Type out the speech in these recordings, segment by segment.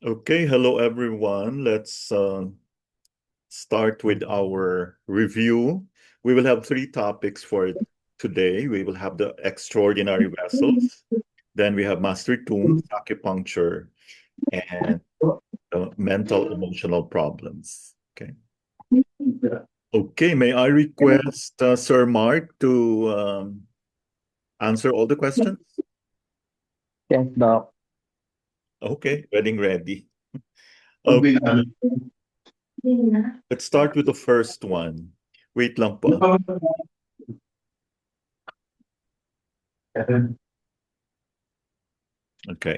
Okay, hello everyone. Let's start with our review. We will have three topics for today. We will have the extraordinary vessels, then we have master tombs, acupuncture, and mental emotional problems. Okay. Okay, may I request Sir Mark to answer all the questions? Yes, Doc. Okay, wedding ready. Okay, let's start with the first one. Wait lang po. Okay.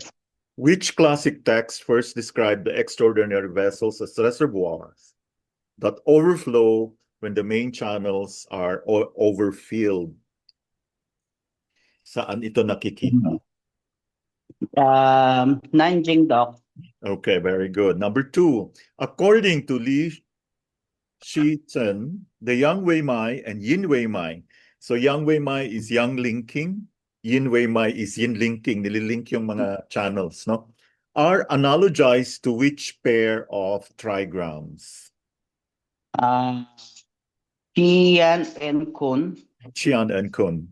Which classic text first described the extraordinary vessels as reservoirs that overflow when the main channels are overfilled? Saan ito nakikita? Nanjing, Doc. Okay, very good. Number two, according to Li Shi-chen, the Yang Wei Mai and Yin Wei Mai. So Yang Wei Mai is yang linking, Yin Wei Mai is yin linking, nililink yung mga channels, no? Are analogized to which pair of trigrams? Uh, Kian and Kun. Qian and Kun.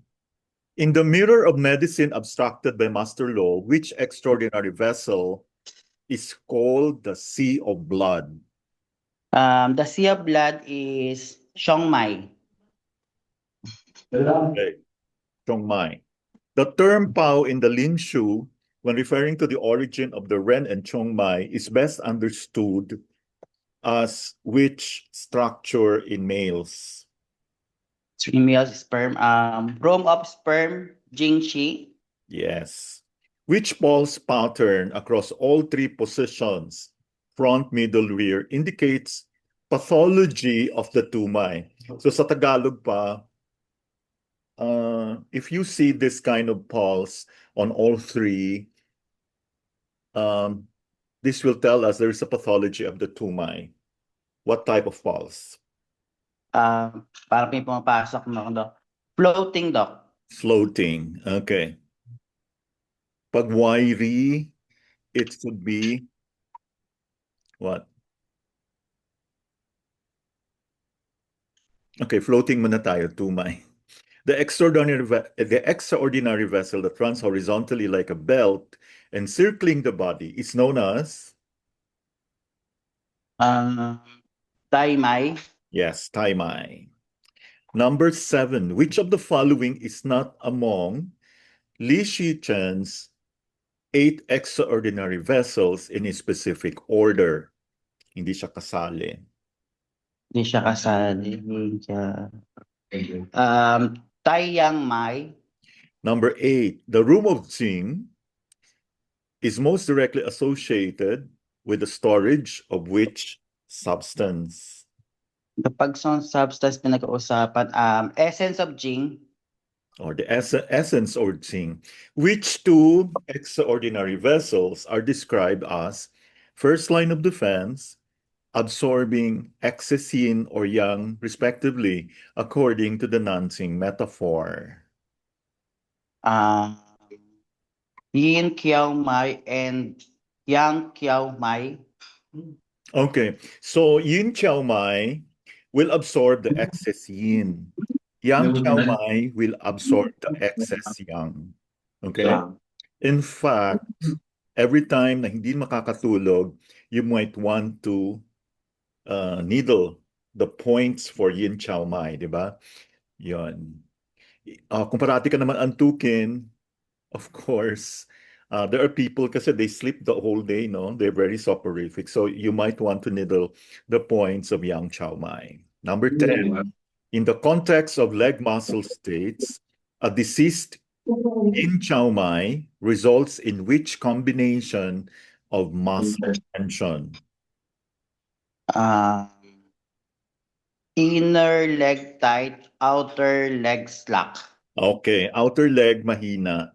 In the mirror of medicine abstracted by Master Law, which extraordinary vessel is called the Sea of Blood? The Sea of Blood is Chiang Mai. Okay, Zhongmai. The term Pao in the Lin Shu, when referring to the origin of the Ren and Chongmai, is best understood as which structure in males? Female sperm. Rome of sperm, Jing Shi. Yes. Which pulse pattern across all three positions, front, middle, rear, indicates pathology of the tumai? So sa Tagalog pa, if you see this kind of pulse on all three, um, this will tell us there is a pathology of the tumai. What type of pulse? Parang may pumapasok no, Doc. Floating, Doc. Floating. Okay. Pag wiry, it should be what? Okay, floating muna tayo, tumay. The extraordinary vessel that runs horizontally like a belt encircling the body is known as, Um, Tai Mai. yes, taimai. Number seven, which of the following is not among Li Shichen's eight extraordinary vessels in a specific order? Hindi siya kasali. Hindi siya kasali. Hindi siya. Tai Yang Mai. Number eight, the room of Jing is most directly associated with the storage of which substance? Kapag sa substance na nag-uusapan, essence of Jing. Or the essence or Jing. Which two extraordinary vessels are described as first line of defense, absorbing excess yin or yang, respectively, according to the Nanjing metaphor? Um, Yin Kiao Mai and Yang Kiao Mai. Okay, so yin chao mai will absorb the excess yin. Yang chao mai will absorb the excess yang. Okay? In fact, every time na hindi makakatulog, you might want to needle the points for yin chao mai, di ba? Yun. Kung parati ka naman antukin, of course, there are people kasi they sleep the whole day, no? They're very soporific. So you might want to needle the points of yang chao mai. Number 10, in the context of leg muscle states, a deceased yin chao mai results in which combination of muscle tension? Uh, Inner leg tight, outer leg slack. Okay, outer leg mahina.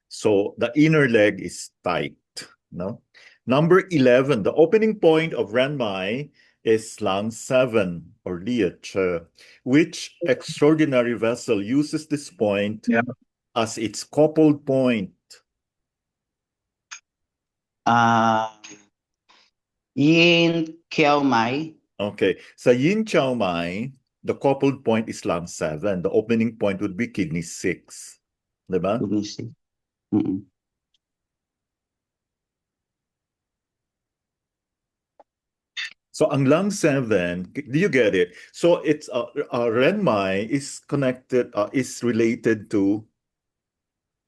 So the inner leg is tight, no? Number 11, the opening point of Renmai is Lang 7 or Liache. Which extraordinary vessel uses this point as its coupled point? Uh, Yin Kiao Mai. Okay. Sa yin chow mai, the coupled point is lung 7. The opening point would be kidney 6. Diba? Let me see. Mm-mm. So ang lung 7, do you get it? So it's ren mai is connected, is related to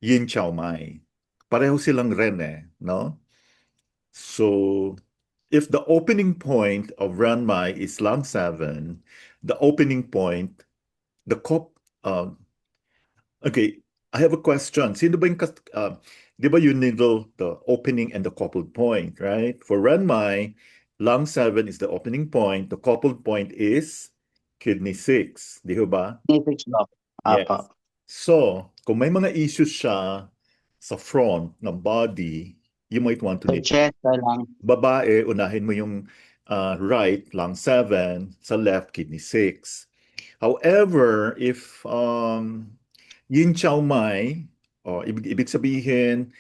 yin chow mai. Pareho silang ren no? So if the opening point of ren mai is lung 7, the opening point, the cop, okay, I have a question. Sino ba yung, di ba yun nito, the opening and the coupled point, right? For Renmai, lung 7 is the opening point. The coupled point is kidney 6. Di ba? Nifix Doc. Yes. Apa. So, kung may mga issues siya sa front ng body, you might want to Sa nip. chest lang. Babae, unahin mo yung right, lung 7, sa left, kidney 6. However, if yin chow mai, o ibig sabihin,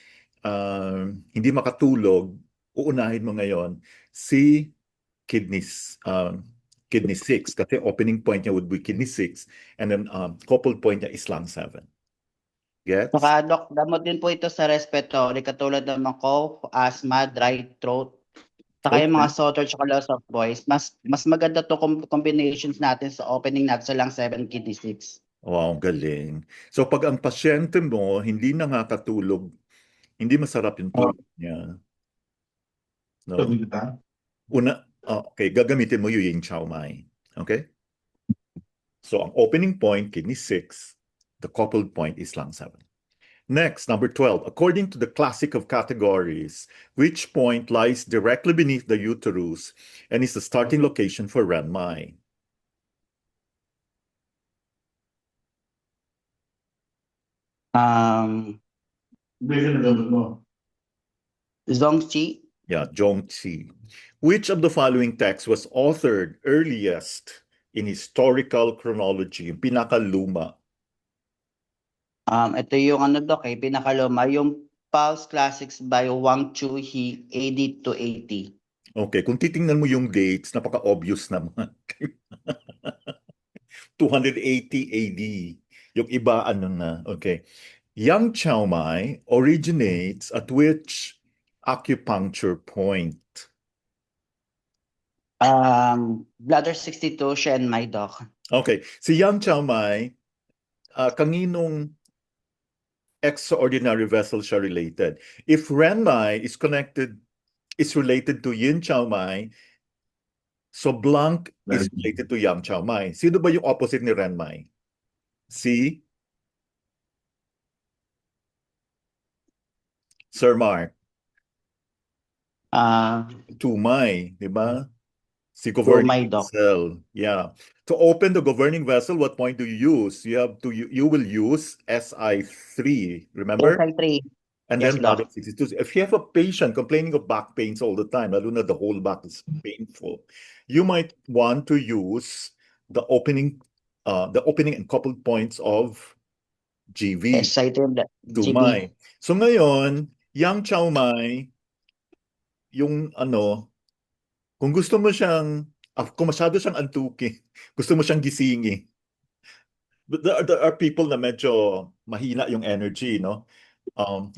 hindi makatulog, uunahin mo ngayon si kidneys, kidney 6 kasi opening point niya would be kidney 6 and then coupled point niya is lung 7. Gets? Saka Doc, gamot din po ito sa respiratory katulad ng mga cough, asthma, dry throat. Saka yung mga Okay. sore throat at loss of voice. Mas maganda to combinations natin sa opening natin sa lang 7 kidney 6. Wow, galing. So pag ang pasyente mo hindi nakakatulog, hindi masarap yung tulog niya, no? Okay, gagamitin mo yung yin chow mai. Okay? So, ang opening point, kidney 6. The coupled point is lung 7. Next, number 12. According to the classic of categories, which point lies directly beneath the uterus and is the starting location for Renmai? Um, Zongchi. Yeah, Zhongqi. Which of the following texts was authored earliest in historical chronology? Yung pinakaluma. Ito yung ano Doc, pinakaluma, yung Pulse Classics by Wang Chuhi, AD to 80. Okay, kung titingnan mo yung dates, napaka-obvious naman. 280 AD. Yung iba, ano na. Okay. Yang Chow Mai originates at which acupuncture point? Bladder 62, Shen Mai Doc. Okay. Si Yang Chow Mai, kaninong extraordinary vessel siya related? If Ren Mai is related to Yin Chow Mai, so Blanc is related to Yang Chow Mai. Sino ba yung opposite ni Ren Mai? Si Sir Mark. Ah, Tumay, di ba? Si to governing Mai Doc. vessel. Yeah. To open the governing vessel, what point do you use? You will use SI3, remember? SI3. And Yes, then bladder Doc. 62. If you have a patient complaining of back pains all the time, lalo na the whole back is painful, you might want to use the opening and coupled points of GV, SI3 GB. Tumay. So ngayon, Yang Chow Mai, yung ano, kung gusto mo siyang, kung masyado siyang antukin, gusto mo siyang gisingin. But there are people na medyo mahina yung energy, no?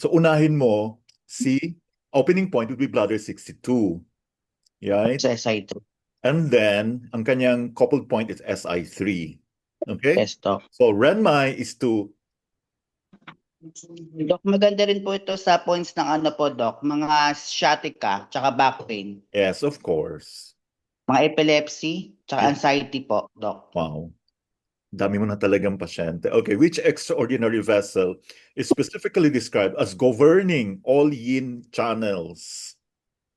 So unahin mo si opening point would be bladder 62, right? Sa SI3. And then ang kanyang coupled point is SI3. Okay? Yes, Doc. So Renmai is to Doc, maganda rin po ito sa points ng ano po, Doc. Mga sciatica, tsaka back pain. yes, of course. Mga epilepsy, tsaka Yeah. anxiety po, Doc. Wow. Dami mo na talagang pasyente. Okay, which extraordinary vessel is specifically described as governing all yin channels?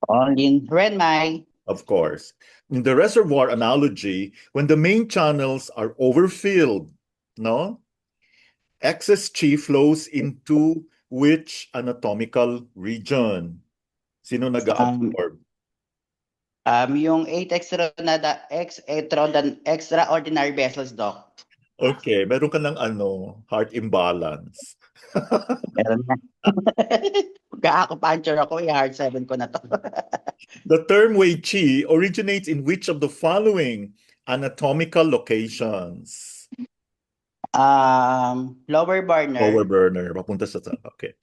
Only in Renmai. Of course. In the reservoir analogy, when the main channels are overfilled, no? Excess chi flows into which anatomical region? Sino Um, nag-absorb? yung 8 extraordinary vessels, Doc. Okay, meron ka ng ano, heart imbalance. Meron na. Magka-acupuncture ako, hard 7 ko na to. The term Wei Qi originates in which of the following anatomical locations? Lower Lower burner. burner, papunta sa okay.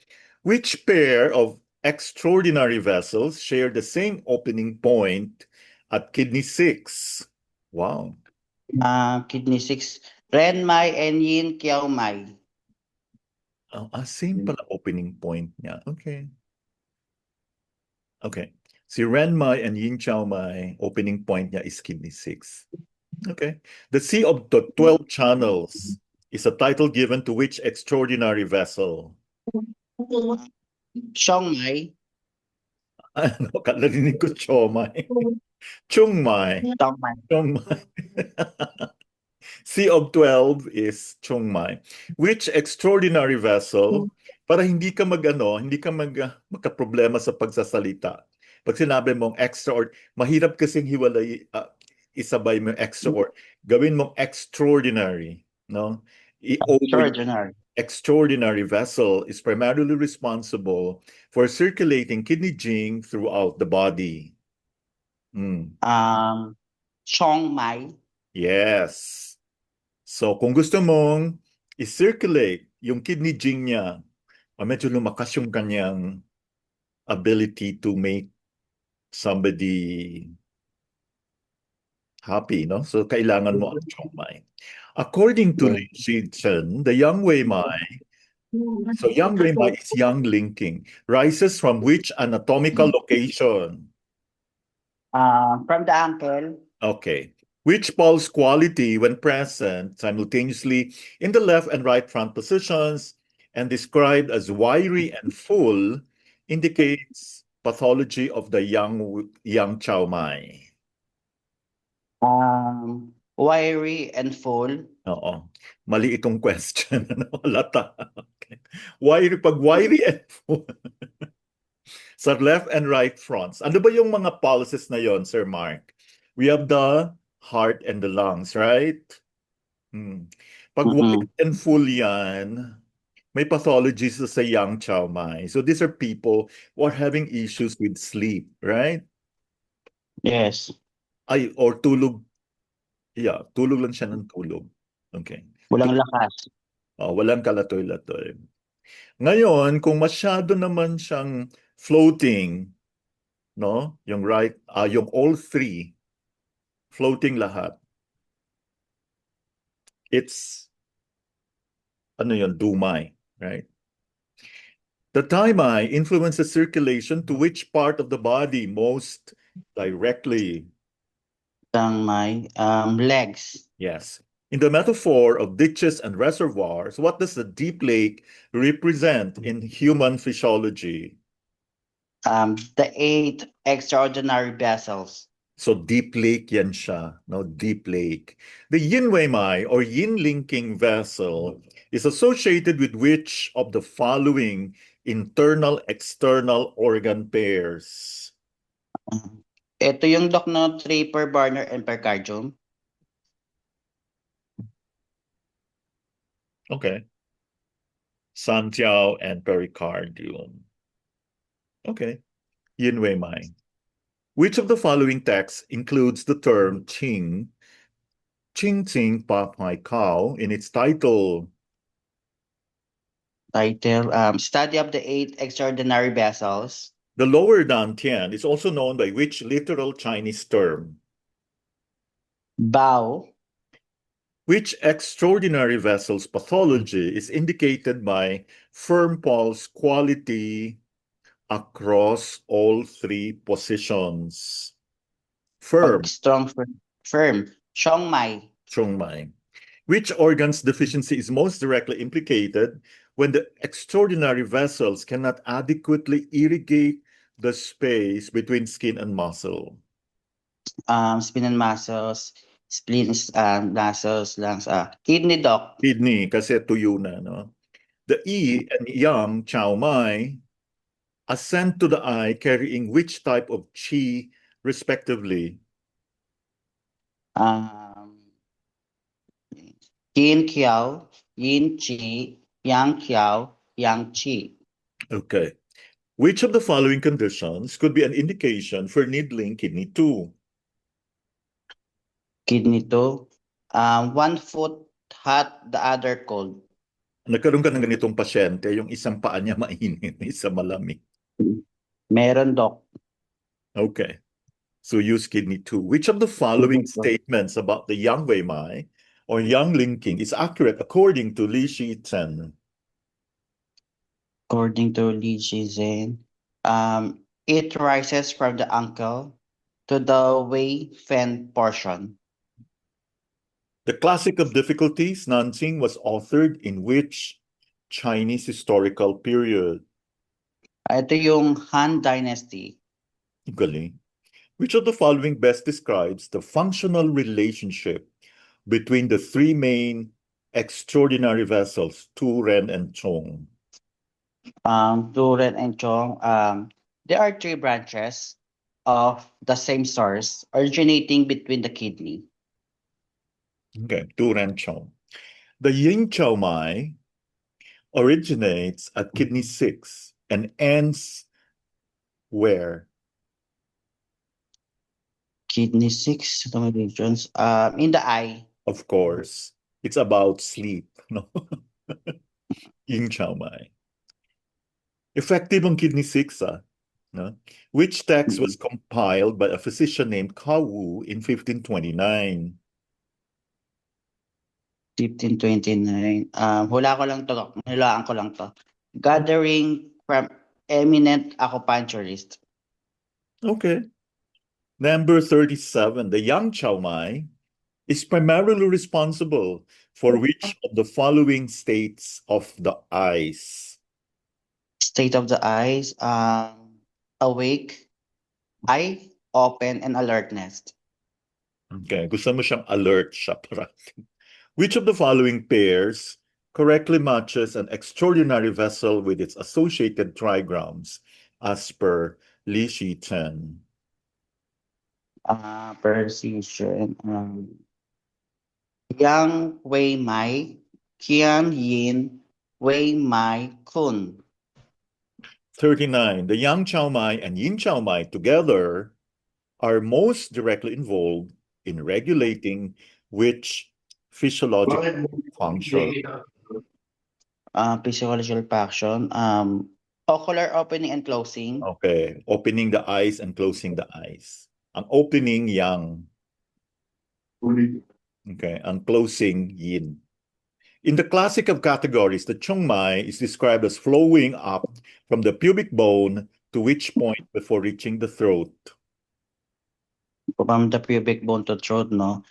Which pair of extraordinary vessels share the same opening point at kidney 6? Wow. Kidney 6. Ren Mai and Yin Kiao Mai. Same pala opening point niya. Okay. Okay. Si Ren Mai and Yin Chao Mai, opening point niya is kidney 6. Okay. The Sea of the 12 Channels is a title given to which extraordinary vessel? Siong Mai. Ano, kalarinig ko Chomai. Chung Mai. Siong Mai. Chung Mai. Sea of 12 is Chung Mai. Which extraordinary vessel, para hindi ka hindi ka magka-problema sa pagsasalita. Pag sinabi mong extra or, mahirap kasing hiwalay, isabay mo extra or, gawin mong extraordinary, no? Extraordinary. Extraordinary vessel is primarily responsible for circulating kidney jing throughout the body. Siong Mai. Yes. So, kung gusto mong i-circulate yung kidney gene niya, medyo lumakas yung kanyang ability to make somebody happy, no? So, kailangan mo ang chongmai. According to Lin Chen, the Yang Wei Mai, so Yang Wei Mai is yang linking, rises from which anatomical location? From the ankle. Okay. Which pulse quality, when present simultaneously in the left and right front positions and described as wiry and full, indicates pathology of the young chow mai? Wiry and full. Oo. Mali itong question. Lata. Okay. Pag wiry and full, sa left and right fronts. Ano ba yung mga pulses na yon, Sir Mark? We have the heart and the lungs, right? Pag Mm-mm. white and full yan, may pathologies sa young chow mai. So these are people who are having issues with sleep, right? Yes. Ay, or tulog. Yeah, tulog lang siya ng tulog. Okay. Walang lakas. Walang kalatoy-latoy. Ngayon, kung masyado naman siyang floating, no? Yung all three, floating lahat. It's, ano yun, dumai, right? The Taimai influences circulation to which part of the body most directly? Tang Mai. Legs. Yes. In the metaphor of ditches and reservoirs, what does the deep lake represent in human physiology? The 8 extraordinary vessels. So deep lake yan siya, no? Deep lake. The yin wei mai or yin linking vessel is associated with which of the following internal external organ pairs? Ito yung doc no, per burner and pericardium. Okay. Santiao and pericardium. Okay. Yin wei mai. Which of the following texts includes the term Qing, Qing Qing Pa Mai Kao in its title? Title, Study of the 8 extraordinary vessels. The lower dantian is also known by which literal Chinese term? Bao. Which extraordinary vessel's pathology is indicated by firm pulse quality across all three positions? Pag Firm, strong firm. Siong Mai. Chung Mai. Which organ's deficiency is most directly implicated when the extraordinary vessels cannot adequately irrigate the space between skin and muscle? Spleen and muscles. Spleen, muscles, lungs. Kidney doc. Kidney, kasi tuyo na, no? The E and Yang Chow Mai ascend to the eye carrying which type of chi respectively? Yin Kiao. Yin Chi. Yang Kiao. Yang Chi. Okay. Which of the following conditions could be an indication for needling kidney 2? Kidney 2. One foot hot, the other cold. Nagkaroon ka ng ganitong pasyente, yung isang paa niya mainit, isa malamig. Meron, Doc. Okay. So use kidney 2. Which of the following Kidney 2. statements about the yang Wei Mai or yang linking is accurate according to Li Shizhen? According to Li Jizhen, it rises from the ankle to the Wei Fen portion. The Classic of Difficulties, Nanjing, was authored in which Chinese historical period? Ito yung Han Dynasty. Galing. Which of the following best describes the functional relationship between the three main extraordinary vessels, Tu, Ren, and Chong? Duren and Chong, there are three branches of the same source originating between the kidney. Okay, Tu, Ren, Chong. The Yin Chow Mai originates at kidney 6 and ends where? Kidney 6, the meridians, in the eye. Of course, it's about sleep, no? Yin Chow Mai. Effective on kidney 6, no? Which text was compiled by a physician named Cao Wu in 1529? 1529. Hula ko lang to, nilaan ko lang to. Gathering from eminent acupuncturist. Okay. Number 37, the Yang Chow Mai is primarily responsible for which of the following states of the eyes? State of the eyes, awake, eye open, and alertness. Okay, gusto mo siyang alert siya parating. Which of the following pairs correctly matches an extraordinary vessel with its associated trigrams as per Li Shichen? Precision. Yang Wei Mai, Qian Yin, Wei Mai Kun. 39. The Yang Chow Mai and Yin Chow Mai together are most directly involved in regulating which physiological function? Physiological function. Ocular opening and closing. Okay, opening the eyes and closing the eyes. Ang opening, yang. Okay, ang closing, yin. In the classic of categories, the Chung Mai is described as flowing up from the pubic bone to which point before reaching the throat? From the pubic bone to throat, no?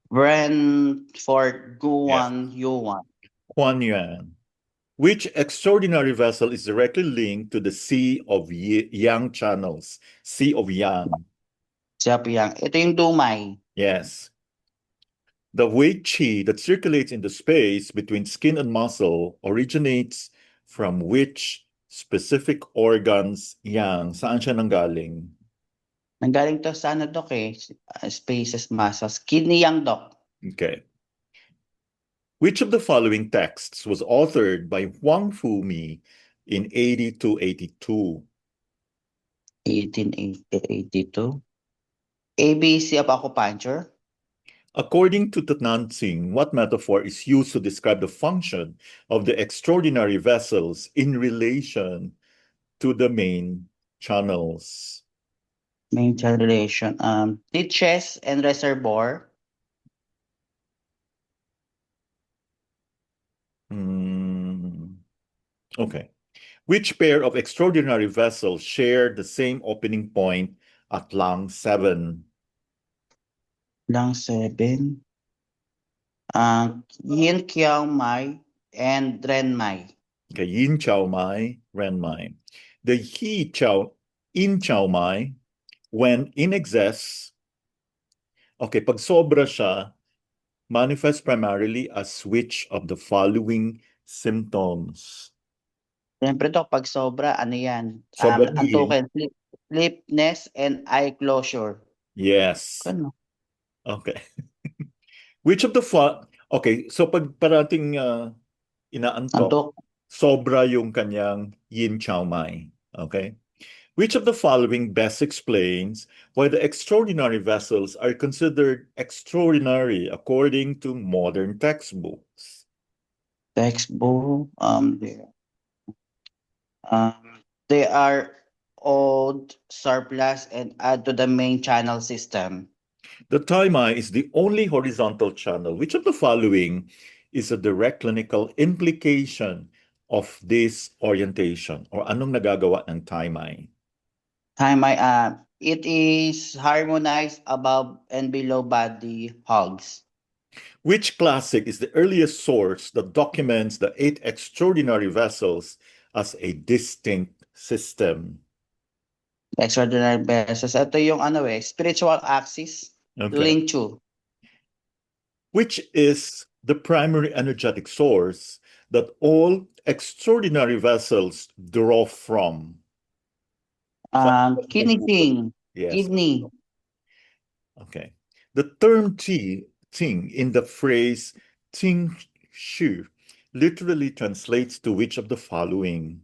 Ren for Yes. Guan Yuan. Huan Yuan. Which extraordinary vessel is directly linked to the Sea of Yang channels? Sea of Yang. Siya yang. Ito yung Dumai. Yes. The Wei Qi that circulates in the space between skin and muscle originates from which specific organs yang? Saan siya nanggaling? Nanggaling to sa ano, Dok, spaces, muscles. Kidney yang, Dok. Okay. Which of the following texts was authored by Huang Fumi in 8282? 1882. ABC of acupuncture. According to Nanxing, what metaphor is used to describe the function of the extraordinary vessels in relation to the main channels? Main child relation. Ditches and reservoir. Okay. Which pair of extraordinary vessels share the same opening point at lung 7? Lang 7. Yin Kiao Mai and Ren Mai. Okay, Yin Chow Mai, Ren Mai. The Yin Chow Mai, when in excess, okay, pag sobra siya, manifests primarily as which of the following symptoms? Siyempre, Dok, pag sobra, ano yan? Sobrang yin. Antukin, sleepness, and eye closure. Yes. Ano? Okay. Which of the okay, so pag parating inaantok, Antok. sobra yung kanyang yin chow mai. Okay? Which of the following best explains why the extraordinary vessels are considered extraordinary according to modern textbooks? Textbook, they are old, surplus, and add to the main channel system. The Taimai is the only horizontal channel. Which of the following is a direct clinical implication of this orientation? Or anong nagagawa ng Taimai? It is harmonized above and below body hogs. Which classic is the earliest source that documents the 8 extraordinary vessels as a distinct system? Extraordinary beses. Ito yung spiritual axis, Okay. link to. Which is the primary energetic source that all extraordinary vessels draw from? Kidney thing, Yes. kidney. Okay. The term ting in the phrase ting shu literally translates to which of the following?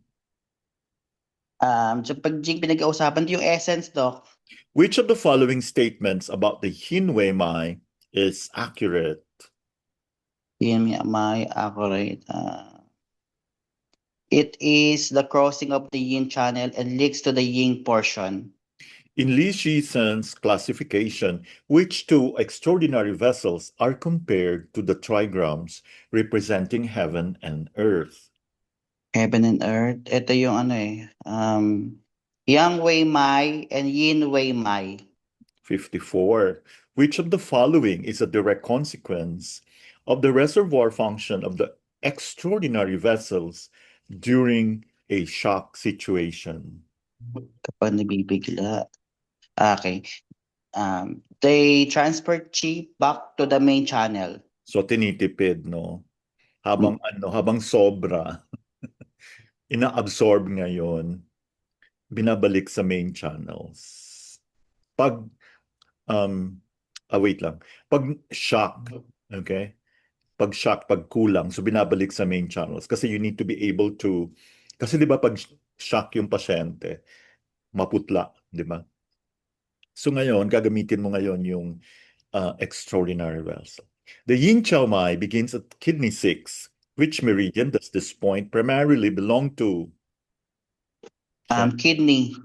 So pag Jing pinag-uusapan, ito yung essence, Doc. Which of the following statements about the Yin Wei Mai is accurate? Yin Mai accurate. It is the crossing of the yin channel and leaks to the yin portion. In Li Shishan's classification, which two extraordinary vessels are compared to the trigrams representing heaven and earth? Heaven and earth. Ito yung Yang Wei Mai and Yin Wei Mai. 54. Which of the following is a direct consequence of the reservoir function of the extraordinary vessels during a shock situation? Kapag nabibigla. Okay. They transfer chi back to the main channel. So tinitipid, no? Habang sobra, ina-absorb ngayon, binabalik sa main channels. Pag wait lang. Pag shock, okay? Pag shock, pag kulang, so binabalik sa main channels kasi you need to be able to, kasi di ba pag shock yung pasyente, maputla, di ba? So ngayon, gagamitin mo ngayon yung extraordinary vessel. The yin chow mai begins at kidney 6. Which meridian does this point primarily belong to? Kidney.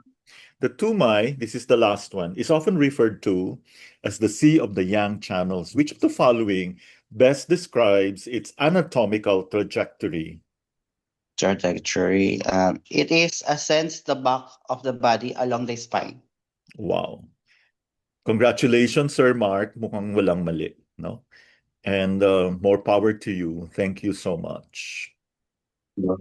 The Tumai, this is the last one, is often referred to as the Sea of the Yang channels. Which of the following best describes its anatomical trajectory? Trajectory. It is ascends the back of the body along the spine. Wow. Congratulations, Sir Mark. Mukhang walang mali, no? And more power to you. Thank you so much. Yeah.